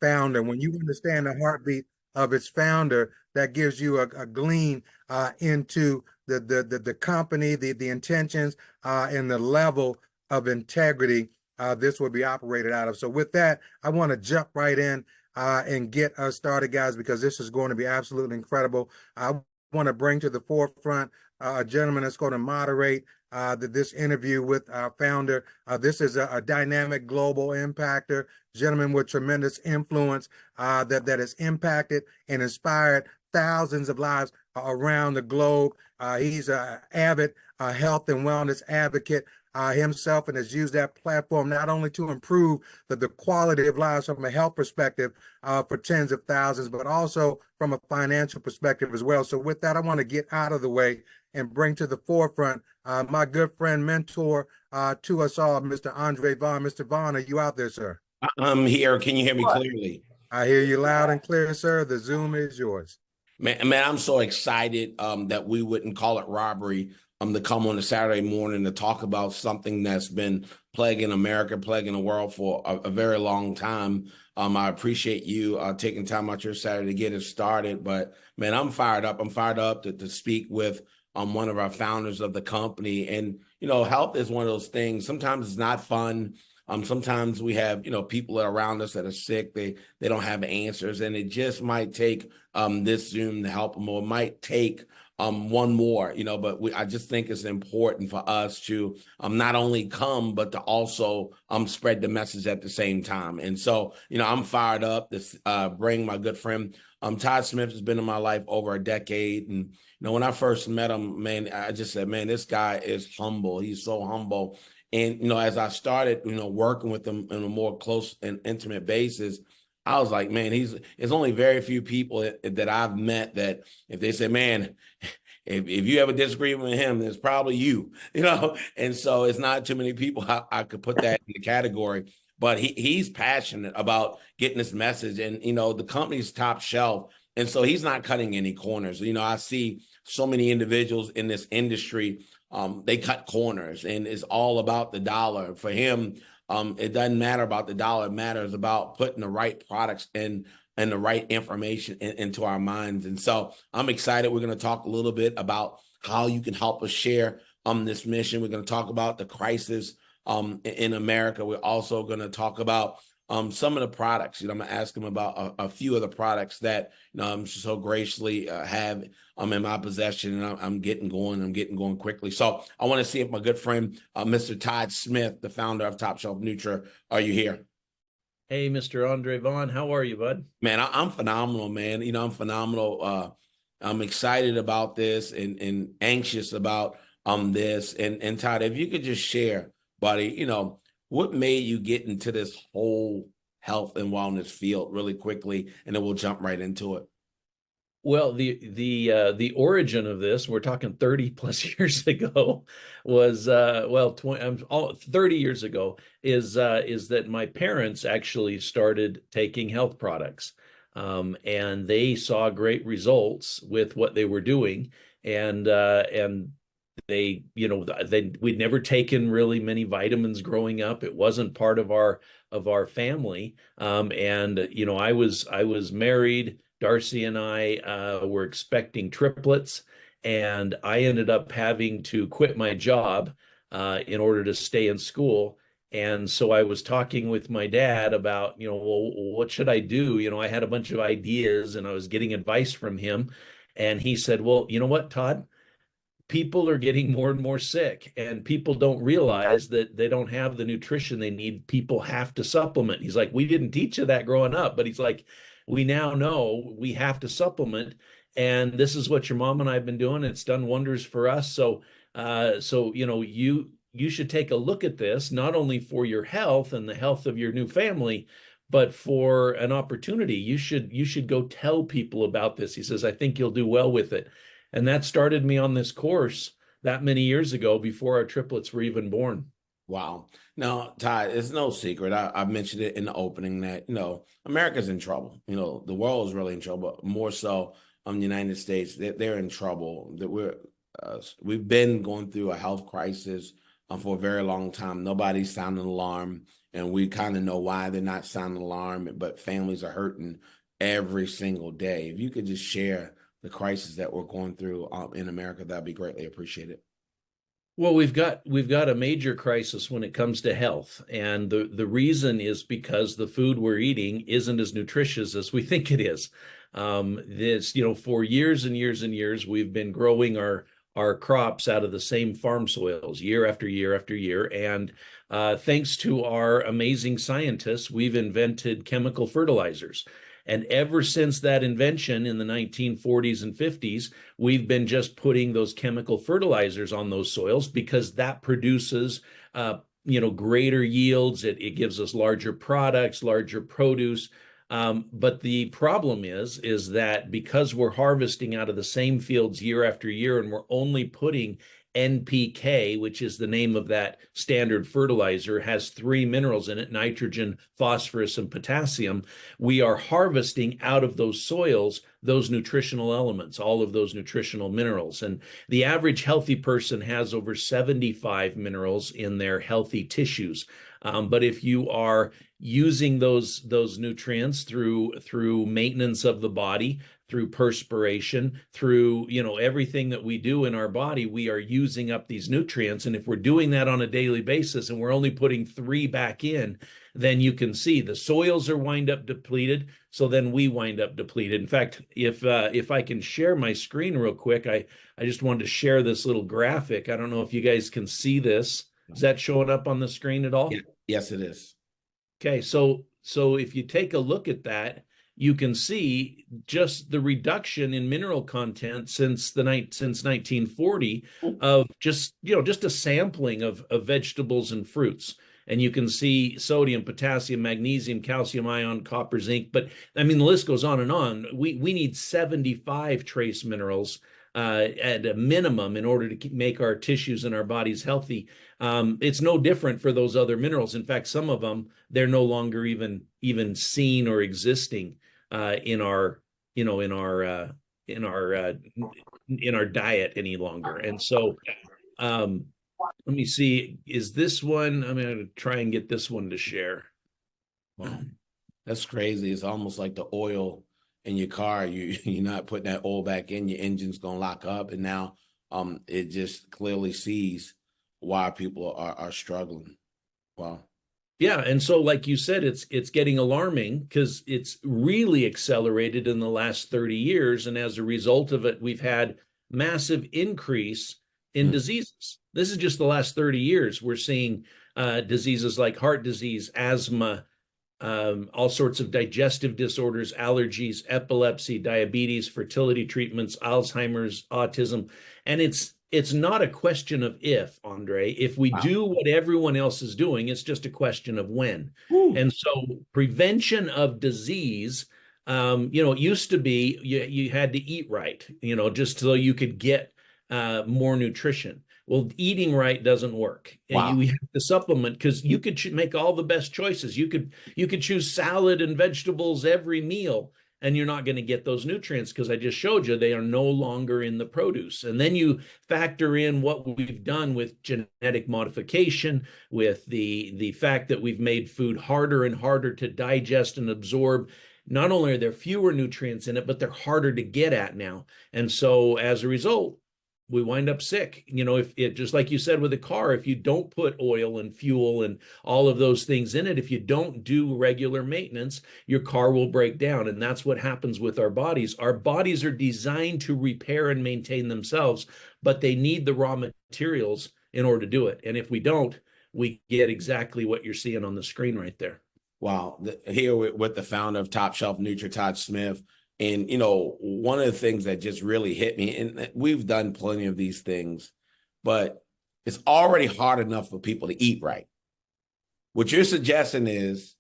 founder. When you understand the heartbeat of its founder, that gives you a glean into the company, the intentions, and the level of integrity this will be operated out of. So with that, I want to jump right in and get us started, guys, because this is going to be absolutely incredible. I want to bring to the forefront a gentleman that's going to moderate this interview with our founder. This is a dynamic global impactor, gentleman with tremendous influence that has impacted and inspired thousands of lives around the globe. He's an avid health and wellness advocate himself, and has used that platform not only to improve the quality of lives from a health perspective for tens of thousands, but also from a financial perspective as well. So with that, I want to get out of the way and bring to the forefront my good friend, mentor to us all, Mr. Andre Vaughn. Mr. Vaughn, are you out there, sir? I'm here. Can you hear me clearly? I hear you loud and clear, sir. The Zoom is yours. Man, I'm so excited that we wouldn't call it robbery to come on a Saturday morning to talk about something that's been plaguing America, plaguing the world for a very long time. I appreciate you taking time out your Saturday to get it started. But man, I'm fired up. I'm fired up to speak with one of our founders of the company. And, you know, health is one of those things. Sometimes it's not fun. Sometimes we have, you know, people that are around us that are sick. They don't have answers, and it just might take this Zoom to help them, or it might take one more, you know. But I just think it's important for us to not only come, but to also spread the message at the same time. And so, you know, I'm fired up to bring my good friend Todd Smith. Has been in my life over a decade, and you know, when I first met him, man, I just said, man, this guy is humble. He's so humble. And, you know, as I started, you know, working with him on a more close and intimate basis, I was like, man, there's only very few people that I've met that if they say, man, if you have a disagreement with him, it's probably you, you know? And so it's not too many people I could put that in the category, but he's passionate about getting this message, and, you know, the company's top shelf. And so he's not cutting any corners. You know, I see so many individuals in this industry, they cut corners, and it's all about the dollar. For him, it doesn't matter about the dollar. It matters about putting the right products and the right information into our minds. And so I'm excited. We're going to talk a little bit about how you can help us share this mission. We're going to talk about the crisis in America. We're also going to talk about some of the products. You know, I'm gonna ask him about a few of the products that, you know, I'm so graciously have in my possession, and I'm getting going. I'm getting going quickly. So I want to see if my good friend, Mr. Todd Smith, the founder of Top Shelf Nutra, are you here? Hey, Mr. Andre Vaughn, how are you, bud? Man, I'm phenomenal, man. You know, I'm phenomenal. I'm excited about this and anxious about this. And Todd, if you could just share, buddy, you know, what made you get into this whole health and wellness field really quickly, and then we'll jump right into it. Well, the origin of this, we're talking 30 plus years ago, was 30 years ago, is that my parents actually started taking health products, and they saw great results with what they were doing, and they, you know, we'd never taken really many vitamins growing up. It wasn't part of our family, and you know, I was married. Darcy and I were expecting triplets, and I ended up having to quit my job in order to stay in school. And so I was talking with my dad about, you know, well, what should I do? You know, I had a bunch of ideas, and I was getting advice from him. And he said, well, you know what, Todd? People are getting more and more sick, and people don't realize that they don't have the nutrition they need. People have to supplement. He's like, we didn't teach you that growing up, but he's like, we now know we have to supplement, and this is what your mom and I have been doing. It's done wonders for us. So you know, you should take a look at this, not only for your health and the health of your new family, but for an opportunity. You should go tell people about this. He says, I think you'll do well with it. And that started me on this course that many years ago, before our triplets were even born. Wow. Now, Todd, it's no secret. I mentioned it in the opening that, you know, America's in trouble. You know, the world is really in trouble, more so the United States. They're in trouble. That we've been going through a health crisis for a very long time. Nobody's sounding an alarm. and we kind of know why they're not sounding alarm, but families are hurting every single day. If you could just share the crisis that we're going through in America, that'd be greatly appreciated. Well, we've got a major crisis when it comes to health, and the reason is because the food we're eating isn't as nutritious as we think it is. For years and years and years, we've been growing our crops out of the same farm soils year after year after year, and thanks to our amazing scientists, we've invented chemical fertilizers. And ever since that invention in the 1940s and 50s, we've been just putting those chemical fertilizers on those soils because that produces, greater yields. It gives us larger products, larger produce. But the problem is that because we're harvesting out of the same fields year after year, and we're only putting NPK, which is the name of that standard fertilizer, has 3 minerals in it: nitrogen, phosphorus, and potassium. We are harvesting out of those soils those nutritional elements, all of those nutritional minerals. And the average healthy person has over 75 minerals in their healthy tissues. But if you are using those nutrients through maintenance of the body, through perspiration, through everything that we do in our body, we are using up these nutrients. And if we're doing that on a daily basis and we're only putting 3 back in, then you can see the soils are wind up depleted. So then we wind up depleted. In fact, if I can share my screen real quick, I just wanted to share this little graphic. I don't know if you guys can see this. Is that showing up on the screen at all? Yeah. Yes, it is. Okay, so if you take a look at that, you can see just the reduction in mineral content since 1940 of just a sampling of vegetables and fruits. And you can see sodium, potassium, magnesium, calcium ion, copper, zinc. But I mean, the list goes on and on. We need 75 trace minerals at a minimum in order to make our tissues and our bodies healthy. It's no different for those other minerals. In fact, some of them, they're no longer even seen or existing in our diet any longer. And so let me see, is this one, I'm going to try and get this one to share. Wow. That's crazy. It's almost like the oil in your car. You're not putting that oil back in, your engine's going to lock up. And now it just clearly sees why people are struggling. Wow. Yeah, and so like you said, it's getting alarming because it's really accelerated in the last 30 years. And as a result of it, we've had massive increase in diseases. This is just the last 30 years. We're seeing diseases like heart disease, asthma, all sorts of digestive disorders, allergies, epilepsy, diabetes, fertility treatments, Alzheimer's, autism. And it's not a question of if, Andre. If we do what everyone else is doing, it's just a question of when. Ooh. And so prevention of disease, it used to be you had to eat right, just so you could get more nutrition. Well, eating right doesn't work. Wow. You have to supplement because you could make all the best choices. You could choose salad and vegetables every meal, and you're not going to get those nutrients because I just showed you they are no longer in the produce. And then you factor in what we've done with genetic modification, with the fact that we've made food harder and harder to digest and absorb. Not only are there fewer nutrients in it, but they're harder to get at now. And so as a result, we wind up sick. If it, just like you said with a car, if you don't put oil and fuel and all of those things in it, if you don't do regular maintenance, your car will break down. And that's what happens with our bodies. Our bodies are designed to repair and maintain themselves, but they need the raw materials in order to do it. And if we don't, we get exactly what you're seeing on the screen right there. Wow. Here with the founder of Top Shelf Nutri, Todd Smith. And, one of the things that just really hit me, and we've done plenty of these things, but it's already hard enough for people to eat right. What you're suggesting is,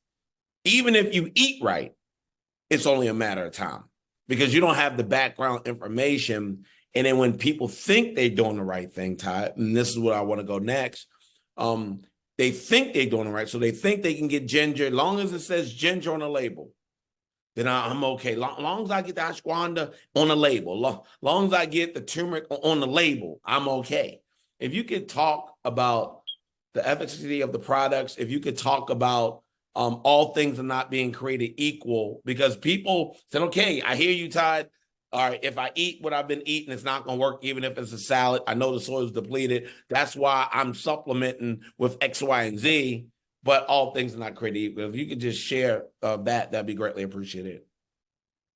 even if you eat right, it's only a matter of time because you don't have the background information. And then when people think they're doing the right thing, Todd, and this is where I want to go next, they think they're doing it right. So they think they can get ginger, as long as it says ginger on the label. Then I'm okay. Long as I get the ashwagandha on the label, long as I get the turmeric on the label, I'm okay. If you could talk about the efficacy of the products. If you could talk about all things are not being created equal, because people said, okay, I hear you, Todd. All right, if I eat what I've been eating, it's not going to work, even if it's a salad. I know the soil is depleted. That's why I'm supplementing with X, Y, and Z, but all things are not created equal. If you could just share that'd be greatly appreciated.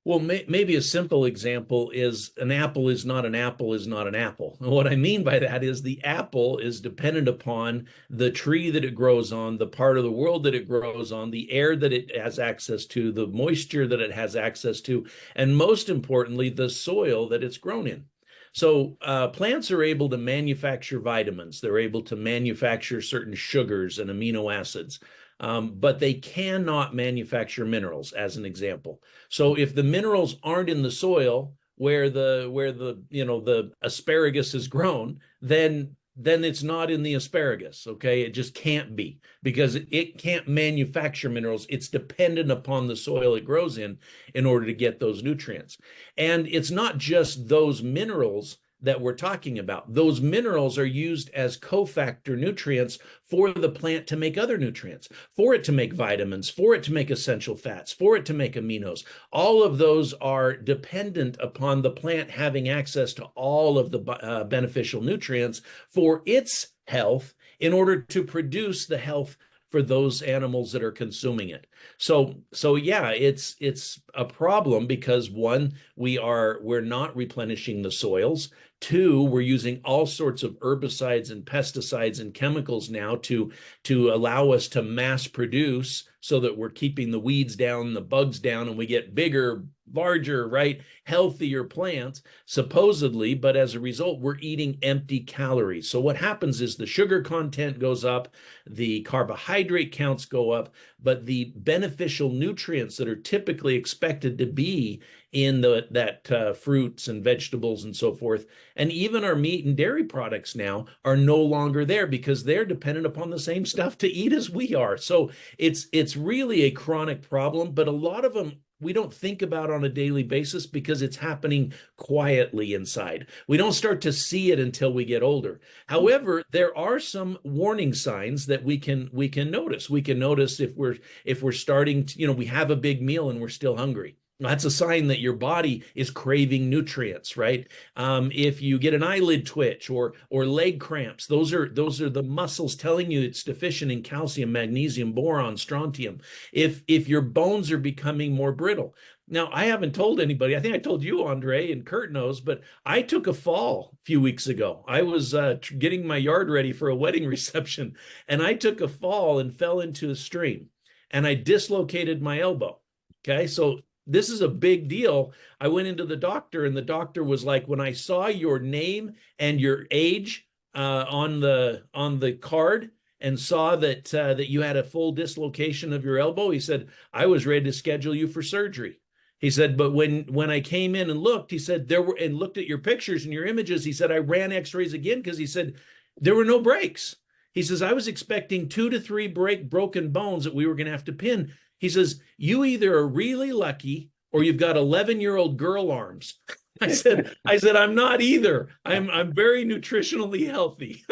Well, maybe a simple example is an apple is not an apple is not an apple. And what I mean by that is the apple is dependent upon the tree that it grows on, the part of the world that it grows on, the air that it has access to, the moisture that it has access to, and most importantly, the soil that it's grown in. So plants are able to manufacture vitamins. They're able to manufacture certain sugars and amino acids. But they cannot manufacture minerals, as an example. So if the minerals aren't in the soil where the asparagus is grown, then it's not in the asparagus. Okay, it just can't be, because it can't manufacture minerals. It's dependent upon the soil it grows in order to get those nutrients. And it's not just those minerals that we're talking about. Those minerals are used as cofactor nutrients for the plant to make other nutrients, for it to make vitamins, for it to make essential fats, for it to make aminos. All of those are dependent upon the plant having access to all of the beneficial nutrients for its health in order to produce the health for those animals that are consuming it. So yeah, it's a problem because one, we're not replenishing the soils. Two, we're using all sorts of herbicides and pesticides and chemicals now to allow us to mass produce, so that we're keeping the weeds down, the bugs down, and we get bigger, larger, right, healthier plants, supposedly. But as a result, we're eating empty calories. So what happens is the sugar content goes up, the carbohydrate counts go up, but the beneficial nutrients that are typically expected to be in that fruits and vegetables and so forth, and even our meat and dairy products now, are no longer there, because they're dependent upon the same stuff to eat as we are. So it's really a chronic problem, but a lot of them we don't think about on a daily basis because it's happening quietly inside. We don't start to see it until we get older. However, there are some warning signs that we can notice. We can notice if we're starting to, we have a big meal and we're still hungry. That's a sign that your body is craving nutrients, right? If you get an eyelid twitch or leg cramps, those are the muscles telling you it's deficient in calcium, magnesium, boron, strontium. If your bones are becoming more brittle. Now, I haven't told anybody. I think I told you, Andre, and Kurt knows, but I took a fall a few weeks ago. I was getting my yard ready for a wedding reception, and I took a fall and fell into a stream, and I dislocated my elbow. Okay, so this is a big deal. I went into the doctor, and the doctor was like, when I saw your name and your age on the card and saw that you had a full dislocation of your elbow, he said, I was ready to schedule you for surgery. He said, but when I came in and looked, he said, and looked at your pictures and your images, he said, I ran x-rays again, because he said there were no breaks. He says, I was expecting 2 to 3 broken bones that we were going to have to pin. He says, you either are really lucky or you've got 11-year-old girl arms. I said, I'm not either. I'm very nutritionally healthy.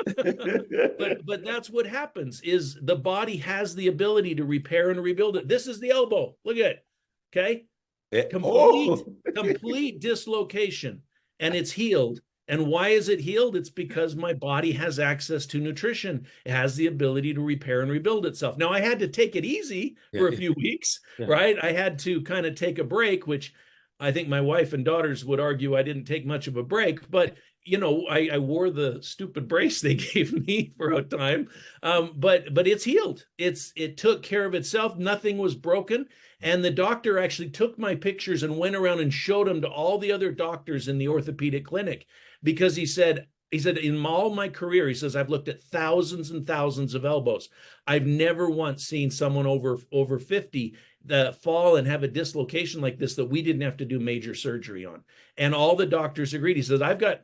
but that's what happens, is the body has the ability to repair and rebuild it. This is the elbow. Look at it. Okay. Complete dislocation, and it's healed. And why is it healed? It's because my body has access to nutrition. It has the ability to repair and rebuild itself. Now, I had to take it easy for a few weeks, right? I had to kind of take a break, which I think my wife and daughters would argue I didn't take much of a break, but I wore the stupid brace they gave me for a time. But it's healed. It took care of itself. Nothing was broken. And the doctor actually took my pictures and went around and showed them to all the other doctors in the orthopedic clinic, because he said, in all my career, he says, I've looked at thousands and thousands of elbows. I've never once seen someone over 50 fall and have a dislocation like this that we didn't have to do major surgery on. And all the doctors agreed. He says, I've got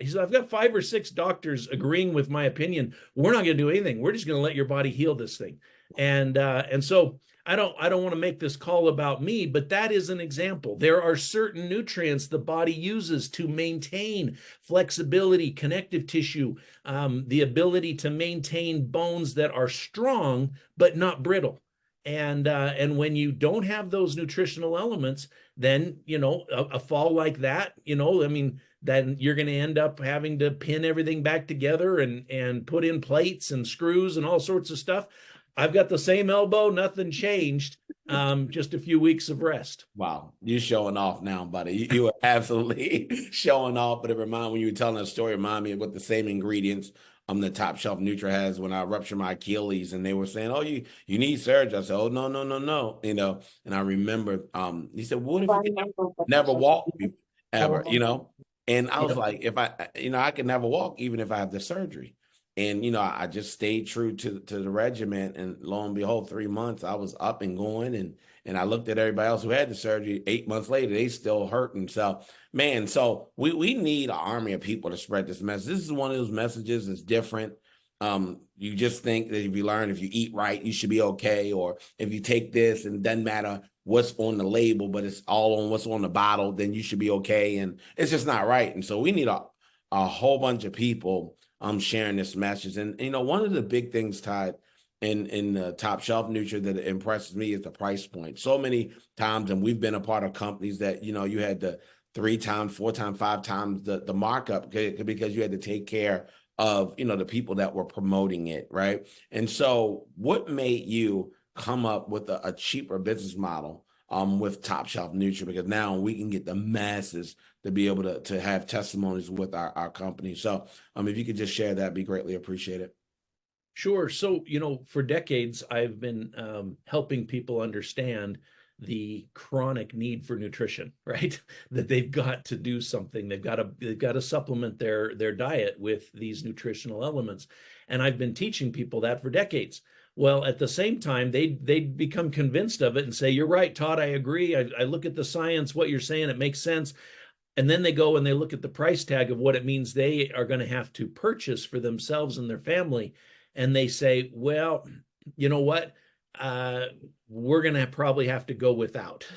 5 or 6 doctors agreeing with my opinion. We're not going to do anything. We're just going to let your body heal this thing. And so I don't want to make this call about me, but that is an example. There are certain nutrients the body uses to maintain flexibility, connective tissue, the ability to maintain bones that are strong but not brittle. And when you don't have those nutritional elements, then a fall like that, I mean, then you're going to end up having to pin everything back together and put in plates and screws and all sorts of stuff. I've got the same elbow, nothing changed. Just a few weeks of rest. Wow, you're showing off now, buddy. You are absolutely showing off. But when you were telling a story, remind me of what the same ingredients the Top Shelf Nutra has when I ruptured my Achilles, and they were saying, "Oh, you need surgery." I said, "Oh, no, no, no, no," And I remember, he said, "What if you can never walk ever?" And I was like, "If I could never walk even if I have the surgery." And I just stayed true to the regiment, and lo and behold, 3 months I was up and going, and I looked at everybody else who had the surgery 8 months later, they still hurting. So, man, we need an army of people to spread this message. This is one of those messages that's different. You just think that if you eat right, you should be okay. Or if you take this and it doesn't matter what's on the label, but it's all on what's on the bottle, then you should be okay. And it's just not right. And so we need a whole bunch of people sharing this message. And, one of the big things, Todd, in the Top Shelf Nutra that impresses me is the price point. So many times, and we've been a part of companies that, you had the 3 times, 4 times, 5 times the markup because you had to take care of, the people that were promoting it, right? And so what made you come up with a cheaper business model with Top Shelf Nutra? Because now we can get the masses to be able to have testimonies with our company. So if you could just share that, be greatly appreciated. Sure. So, for decades, I've been helping people understand the chronic need for nutrition, right? That they've got to do something. They've got to supplement their diet with these nutritional elements. And I've been teaching people that for decades. Well, at the same time, they become convinced of it and say, "You're right, Todd, I agree. I look at the science, what you're saying, it makes sense." And then they go and they look at the price tag of what it means they are going to have to purchase for themselves and their family. And they say, "Well, you know what? We're going to probably have to go without.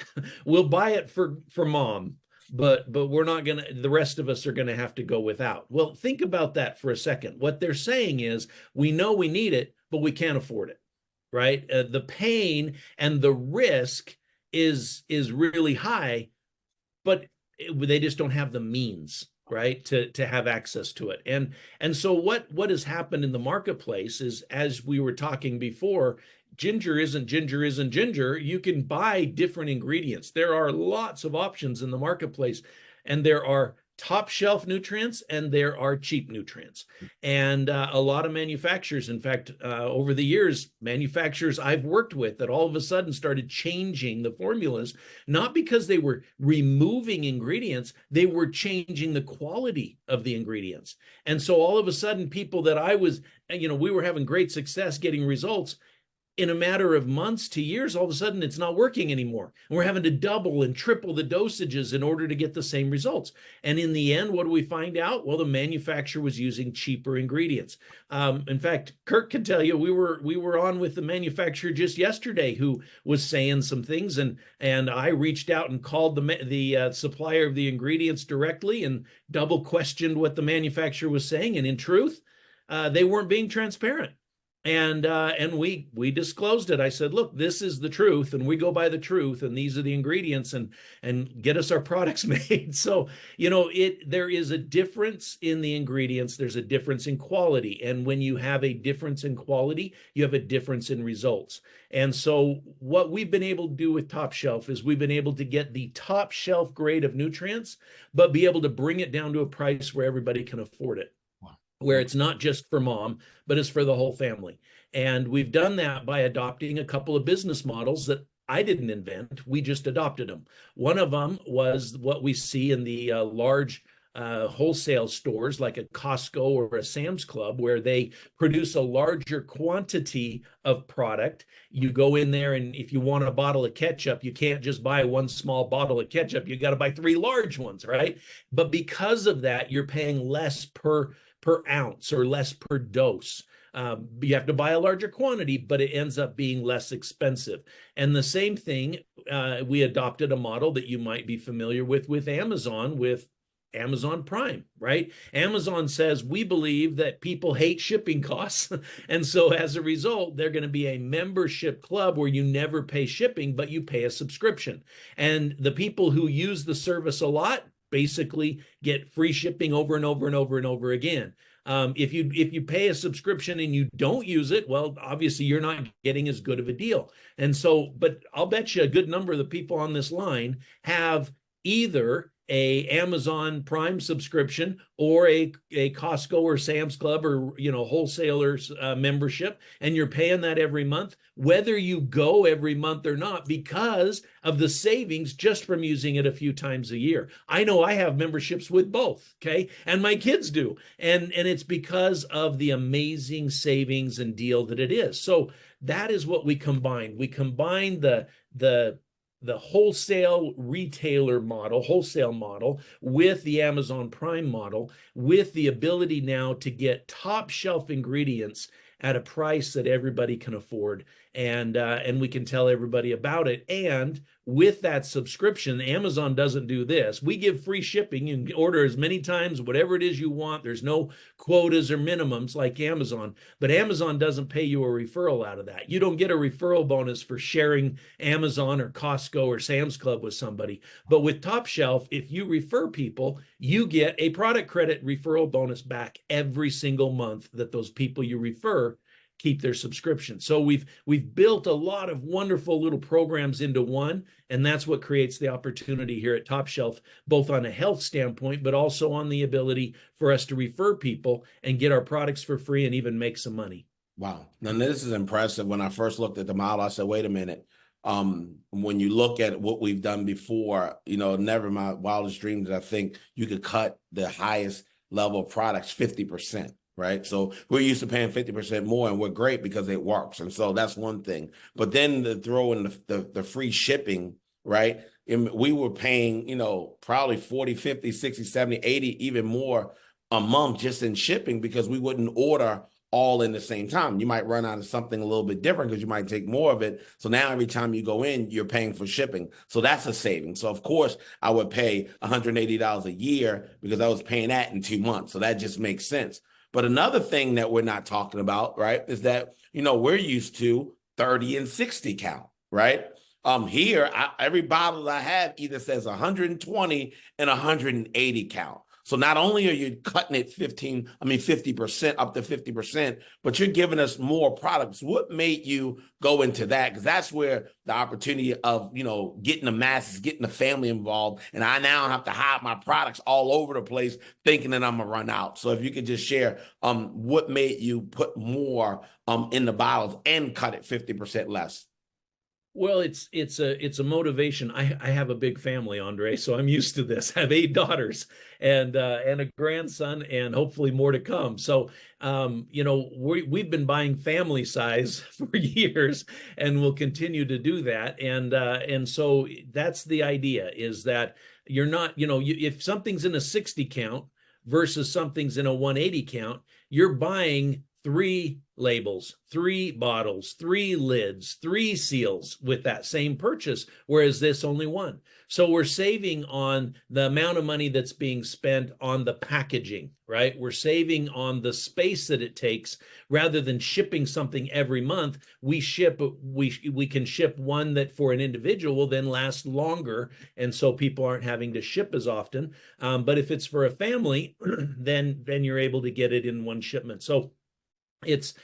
We'll buy it for mom, but we're not going to, the rest of us are going to have to go without." Well, think about that for a second. What they're saying is, we know we need it, but we can't afford it, right? The pain and the risk is really high, but they just don't have the means, right, to have access to it. And so what has happened in the marketplace is, as we were talking before, ginger isn't ginger. You can buy different ingredients. There are lots of options in the marketplace, and there are top shelf nutrients and there are cheap nutrients. And a lot of manufacturers, in fact, over the years, manufacturers I've worked with that all of a sudden started changing the formulas, not because they were removing ingredients, they were changing the quality of the ingredients. And so all of a sudden, people that we were having great success getting results, in a matter of months to years, all of a sudden it's not working anymore. And we're having to double and triple the dosages in order to get the same results. And in the end, what do we find out? Well, the manufacturer was using cheaper ingredients. In fact, Kirk can tell you, we were on with the manufacturer just yesterday who was saying some things, and I reached out and called the supplier of the ingredients directly and double questioned what the manufacturer was saying. And in truth, they weren't being transparent. And we disclosed it. I said, "Look, this is the truth, and we go by the truth, and these are the ingredients, and get us our products made." So, there is a difference in the ingredients. There's a difference in quality. And when you have a difference in quality, you have a difference in results. And so what we've been able to do with Top Shelf is we've been able to get the top shelf grade of nutrients, but be able to bring it down to a price where everybody can afford it, where it's not just for mom, but it's for the whole family. And we've done that by adopting a couple of business models that I didn't invent. We just adopted them. One of them was what we see in the large wholesale stores like a Costco or a Sam's Club, where they produce a larger quantity of product. You go in there, and if you want a bottle of ketchup, you can't just buy one small bottle of ketchup. You got to buy 3 large ones, right? But because of that, you're paying less per ounce or less per dose. You have to buy a larger quantity, but it ends up being less expensive. And the same thing, we adopted a model that you might be familiar with Amazon, with Amazon Prime, right? Amazon says, we believe that people hate shipping costs. And so as a result, they're going to be a membership club where you never pay shipping, but you pay a subscription. And the people who use the service a lot basically get free shipping over and over and over and over again. If you pay a subscription and you don't use it, well, obviously you're not getting as good of a deal. And so, but I'll bet you a good number of the people on this line have either a Amazon Prime subscription or a Costco or Sam's Club or wholesalers membership, and you're paying that every month, whether you go every month or not, because of the savings just from using it a few times a year. I know I have memberships with both, okay, and my kids do, and it's because of the amazing savings and deal that it is. So that is what we combine. We combine the wholesale retailer model, wholesale model, with the Amazon Prime model, with the ability now to get top shelf ingredients at a price that everybody can afford, and we can tell everybody about it. And with that subscription, Amazon doesn't do this. We give free shipping. You can order as many times, whatever it is you want. There's no quotas or minimums like Amazon, but Amazon doesn't pay you a referral out of that. You don't get a referral bonus for sharing Amazon or Costco or Sam's Club with somebody. But with Top Shelf, if you refer people, you get a product credit referral bonus back every single month that those people you refer keep their subscription. So we've built a lot of wonderful little programs into one, and that's what creates the opportunity here at Top Shelf, both on a health standpoint, but also on the ability for us to refer people and get our products for free and even make some money. Wow. Now, this is impressive. When I first looked at the model, I said, wait a minute. When you look at what we've done before, never in my wildest dreams, I think you could cut the highest level of products 50%. Right. So we're used to paying 50% more, and we're great because it works. And so that's one thing. But then to throw in the free shipping, right? And we were paying, probably 40, 50, 60, 70, 80, even more a month just in shipping, because we wouldn't order all in the same time. You might run out of something a little bit different because you might take more of it. So now every time you go in, you're paying for shipping. So that's a saving. So of course I would pay $180 a year because I was paying that in 2 months. So that just makes sense. But another thing that we're not talking about, right, is that, we're used to 30 and 60 count, right? Here, every bottle I have either says 120 and 180 count. So not only are you cutting it 50%, up to 50%, but you're giving us more products. What made you go into that? Because that's where the opportunity of, getting the masses, getting the family involved. And I now have to hide my products all over the place thinking that I'm going to run out. So if you could just share what made you put more in the bottles and cut it 50% less. Well, it's a motivation. I have a big family, Andre, so I'm used to this. I have 8 daughters and a grandson, and hopefully more to come. So, we've been buying family size for years, and we'll continue to do that. And so that's the idea, is that you're not, if something's in a 60 count versus something's in a 180 count, you're buying 3 labels, 3 bottles, 3 lids, 3 seals with that same purchase, whereas this only 1. So we're saving on the amount of money that's being spent on the packaging, right? We're saving on the space that it takes. Rather than shipping something every month, we can ship one that for an individual will then last longer, and so people aren't having to ship as often. But if it's for a family, then you're able to get it in one shipment. So it's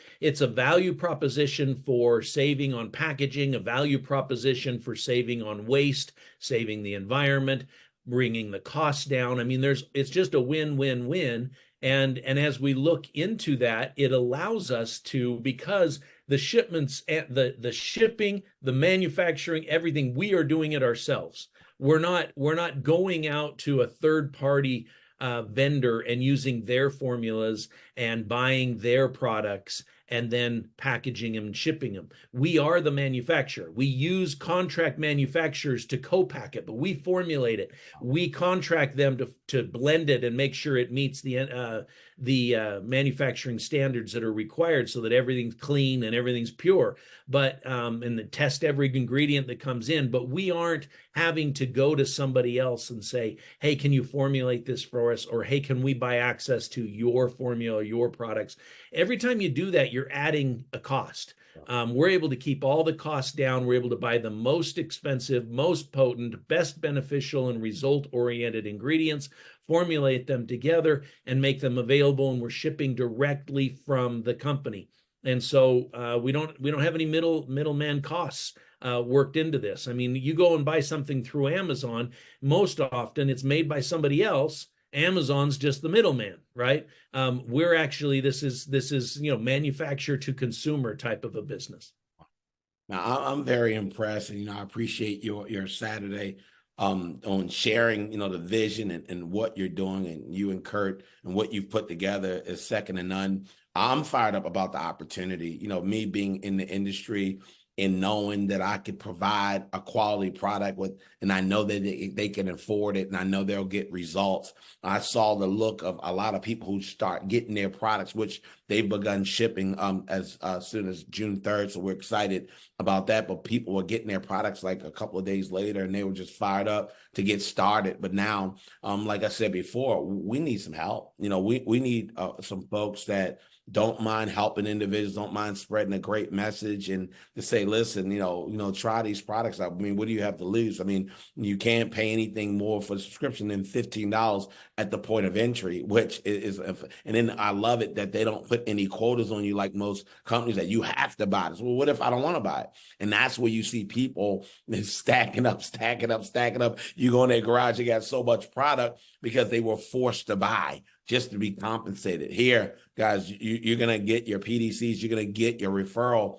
a value proposition for saving on packaging, a value proposition for saving on waste, saving the environment, bringing the costs down. I mean, it's just a win-win-win. And as we look into that, it allows us to, because the shipments, the shipping, the manufacturing, everything, we are doing it ourselves. We're not going out to a third party vendor and using their formulas and buying their products and then packaging them and shipping them. We are the manufacturer. We use contract manufacturers to co-pack it, but we formulate it. We contract them to blend it and make sure it meets the manufacturing standards that are required so that everything's clean and everything's pure. But and the test every ingredient that comes in. But we aren't having to go to somebody else and say, hey, can you formulate this for us? Or hey, can we buy access to your formula, your products? Every time you do that, you're adding a cost. We're able to keep all the costs down. We're able to buy the most expensive, most potent, best beneficial, and result-oriented ingredients, formulate them together, and make them available. And we're shipping directly from the company. And so we don't have any middleman costs worked into this. I mean, you go and buy something through Amazon, most often it's made by somebody else. Amazon's just the middleman, right? We're actually, this is manufacturer to consumer type of a business. Now, I'm very impressed, and I appreciate your Saturday on sharing, the vision and what you're doing, and you and Kurt, and what you've put together is second to none. I'm fired up about the opportunity, me being in the industry and knowing that I could provide a quality product and I know that they can afford it, and I know they'll get results. I saw the look of a lot of people who start getting their products, which they've begun shipping as soon as June 3rd. So we're excited about that. But people were getting their products like a couple of days later, and they were just fired up to get started. But now, like I said before, we need some help. We need some folks that don't mind helping individuals, don't mind spreading a great message, and to say, listen, try these products out. I mean, what do you have to lose? I mean, you can't pay anything more for a subscription than $15 at the point of entry, which is, and then I love it that they don't put any quotas on you like most companies that you have to buy this. Well, what if I don't want to buy it? And that's where you see people stacking up. You go in their garage, you got so much product because they were forced to buy just to be compensated. Here, guys, you're going to get your PDCs, you're going to get your referral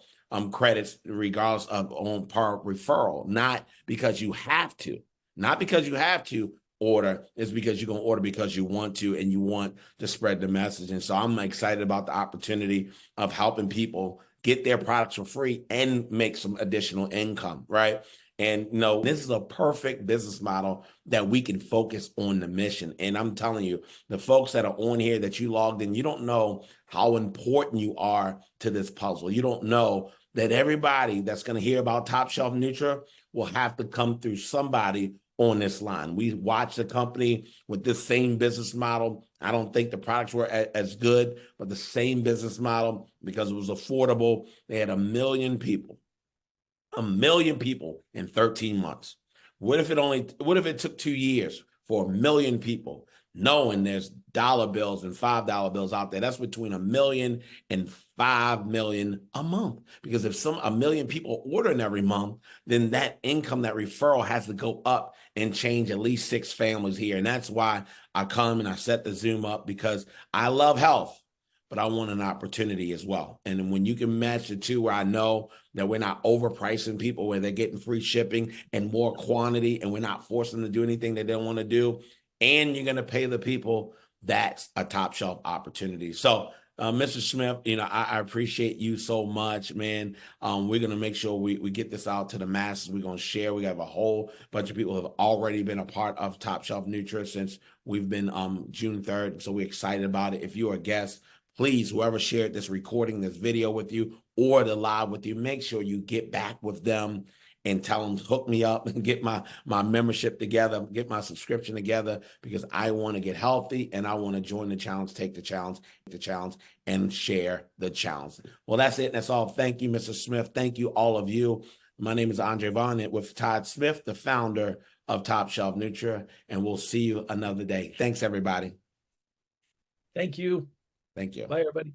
credits regardless of on per referral, not because you have to. Not because you have to order, it's because you're going to order because you want to, and you want to spread the message. And so I'm excited about the opportunity of helping people get their products for free and make some additional income, right? And this is a perfect business model that we can focus on the mission. And I'm telling you, the folks that are on here that you logged in, you don't know how important you are to this puzzle. You don't know that everybody that's going to hear about Top Shelf Nutra will have to come through somebody on this line. We watched a company with this same business model. I don't think the products were as good, but the same business model, because it was affordable. They had 1 million people. 1 million people in 13 months. What if it took 2 years for 1 million people, knowing there's dollar bills and $5 bills out there? That's between 1 million and 5 million a month. Because if 1 million people ordering every month, then that income, that referral has to go up and change at least 6 families here. And that's why I come and I set the Zoom up, because I love health, but I want an opportunity as well. And when you can match the two, where I know that we're not overpricing people, where they're getting free shipping and more quantity, and we're not forcing them to do anything they don't want to do, and you're going to pay the people, that's a top shelf opportunity. So, Mr. Smith, I appreciate you so much, man. We're going to make sure we get this out to the masses. We're going to share. We have a whole bunch of people who have already been a part of Top Shelf Nutra since we've been June 3rd. So we're excited about it. If you're a guest, please, whoever shared this recording, this video with you, or the live with you, make sure you get back with them and tell them, hook me up and get my membership together, get my subscription together, because I want to get healthy and I want to join the challenge, take the challenge, and share the challenge. Well, that's it. That's all. Thank you, Mr. Smith. Thank you, all of you. My name is Andre Vaughn with Todd Smith, the founder of Top Shelf Nutra, and we'll see you another day. Thanks, everybody. Thank you. Thank you. Bye, everybody.